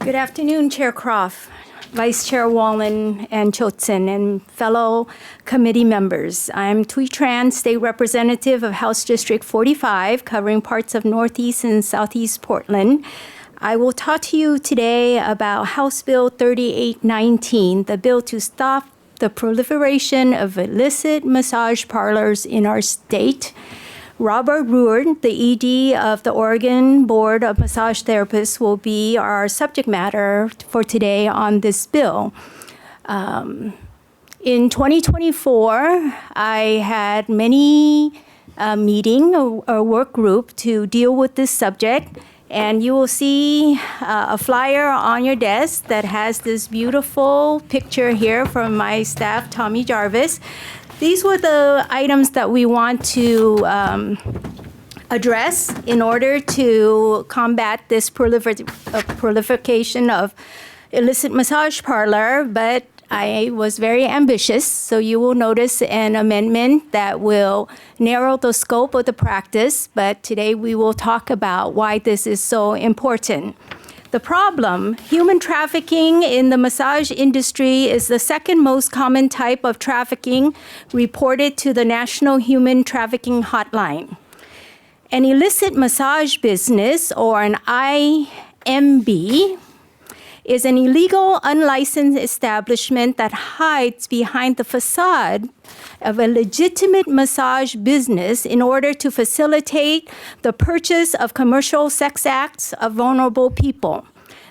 Good afternoon, Chair Croft, Vice Chair Wallen and Chotsen, and fellow committee members. I'm Tran, State Representative of House District 45, covering parts of Northeast and Southeast Portland. I will talk to you today about House Bill 3819, the bill to stop the proliferation of illicit massage parlors in our state. Robert Ruard, the ED of the Oregon Board of Massage Therapists, will be our subject matter for today on this bill. In 2024, I had many meeting or work group to deal with this subject, and you will see a flyer on your desk that has this beautiful picture here from my staff, Tommy Jarvis. These were the items that we want to address in order to combat this proliferation of illicit massage parlor, but I was very ambitious, so you will notice an amendment that will narrow the scope of the practice, but today we will talk about why this is so important. The problem, human trafficking in the massage industry is the second most common type of trafficking reported to the National Human Trafficking Hotline. An illicit massage business, or an IMB, is an illegal, unlicensed establishment that hides behind the facade of a legitimate massage business in order to facilitate the purchase of commercial sex acts of vulnerable people.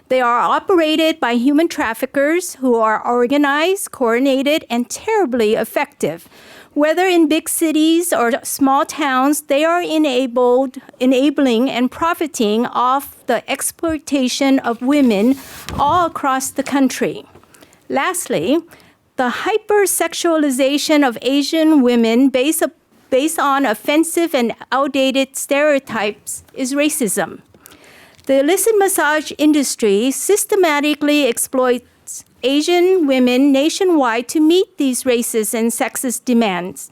They are operated by human traffickers who are organized, coordinated, and terribly effective. Whether in big cities or small towns, they are enabling and profiting off the exploitation of women all across the country. Lastly, the hypersexualization of Asian women based on offensive and outdated stereotypes is racism. The illicit massage industry systematically exploits Asian women nationwide to meet these racist and sexist demands.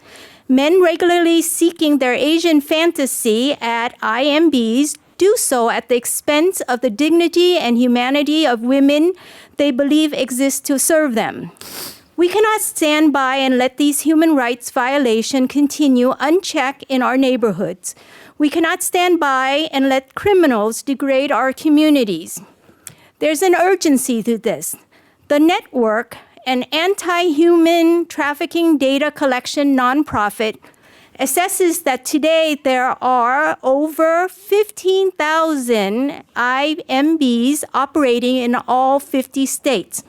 Men regularly seeking their Asian fantasy at IMBs do so at the expense of the dignity and humanity of women they believe exist to serve them. We cannot stand by and let these human rights violations continue unchecked in our neighborhoods. We cannot stand by and let criminals degrade our communities. There's an urgency to this. The network, an anti-human trafficking data collection nonprofit, assesses that today there are over 15,000 IMBs operating in all 50 states.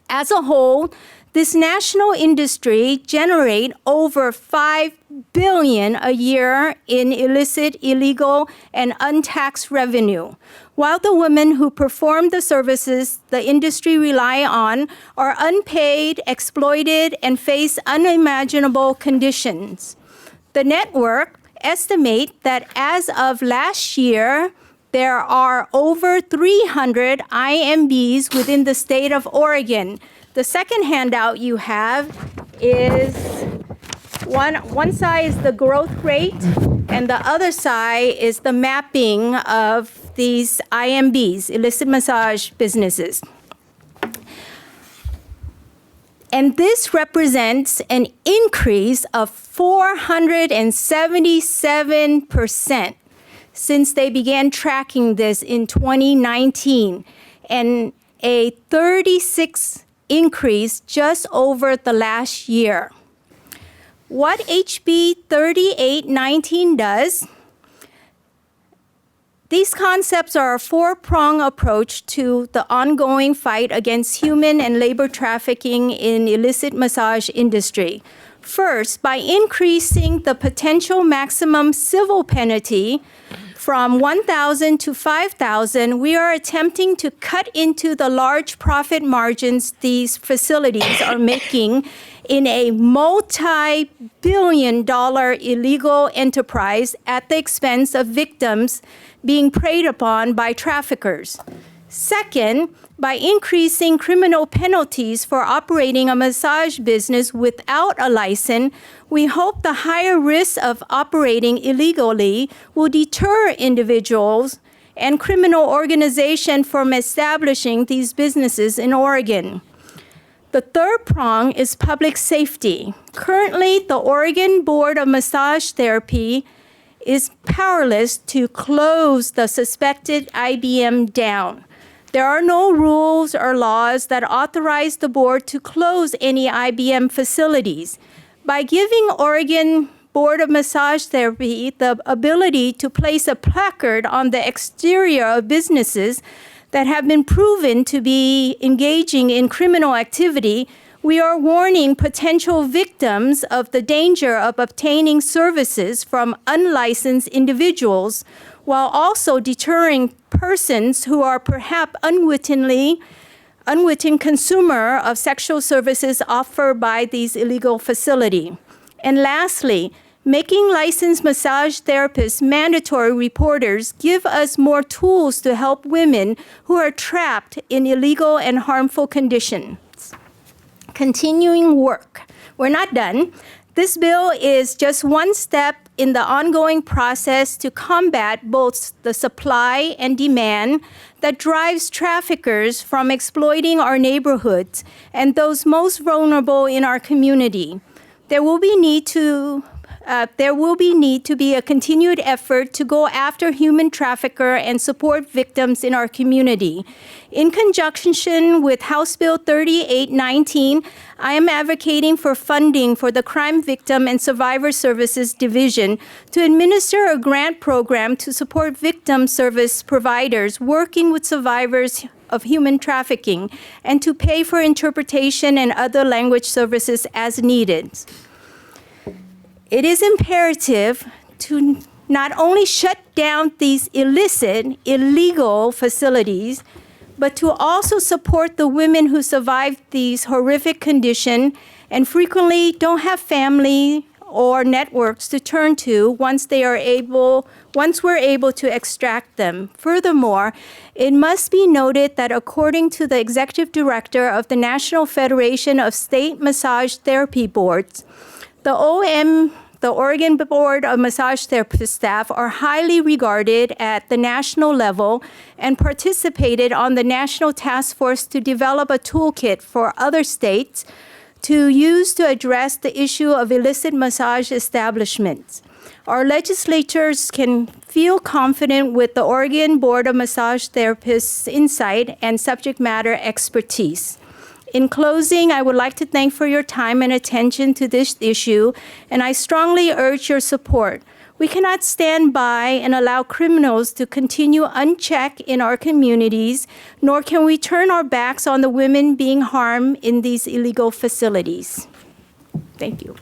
As a whole, this national industry generates over $5 billion a year in illicit, illegal, and untaxed revenue, while the women who perform the services the industry rely on are unpaid, exploited, and face unimaginable conditions. The network estimates that as of last year, there are over 300 IMBs within the state of Oregon. The second handout you have is one side is the growth rate, and the other side is the mapping of these IMBs, illicit massage businesses. And this represents an increase of 477% since they began tracking this in 2019, and a 36% increase just over the last year. What HB 3819 does, these concepts are a four-pronged approach to the ongoing fight against human and labor trafficking in illicit massage industry. First, by increasing the potential maximum civil penalty from $1,000 to $5,000, we are attempting to cut into the large profit margins these facilities are making in a multi-billion-dollar illegal enterprise at the expense of victims being preyed upon by traffickers. Second, by increasing criminal penalties for operating a massage business without a license, we hope the higher risk of operating illegally will deter individuals and criminal organization from establishing these businesses in Oregon. The third prong is public safety. Currently, the Oregon Board of Massage Therapy is powerless to close the suspected IBM down. There are no rules or laws that authorize the board to close any IBM facilities. By giving Oregon Board of Massage Therapy the ability to place a placard on the exterior of businesses that have been proven to be engaging in criminal activity, we are warning potential victims of the danger of obtaining services from unlicensed individuals, while also deterring persons who are perhaps unwitting consumer of sexual services offered by these illegal facilities. And lastly, making licensed massage therapists mandatory reporters give us more tools to help women who are trapped in illegal and harmful conditions. Continuing work. We're not done. This bill is just one step in the ongoing process to combat both the supply and demand that drives traffickers from exploiting our neighborhoods and those most vulnerable in our community. There will be need to be a continued effort to go after human trafficker and support victims in our community. In conjunction with House Bill 3819, I am advocating for funding for the Crime Victim and Survivor Services Division to administer a grant program to support victim service providers working with survivors of human trafficking and to pay for interpretation and other language services as needed. It is imperative to not only shut down these illicit, illegal facilities, but to also support the women who survived these horrific conditions and frequently don't have family or networks to turn to once we're able to extract them. Furthermore, it must be noted that according to the executive director of the National Federation of State Massage Therapy Boards, the Oregon Board of Massage Therapist staff are highly regarded at the national level and participated on the National Task Force to develop a toolkit for other states to use to address the issue of illicit massage establishments. Our legislatures can feel confident with the Oregon Board of Massage Therapists' insight and subject matter expertise. In closing, I would like to thank for your time and attention to this issue, and I strongly urge your support. We cannot stand by and allow criminals to continue unchecked in our communities, nor can we turn our backs on the women being harmed in these illegal facilities. Thank you.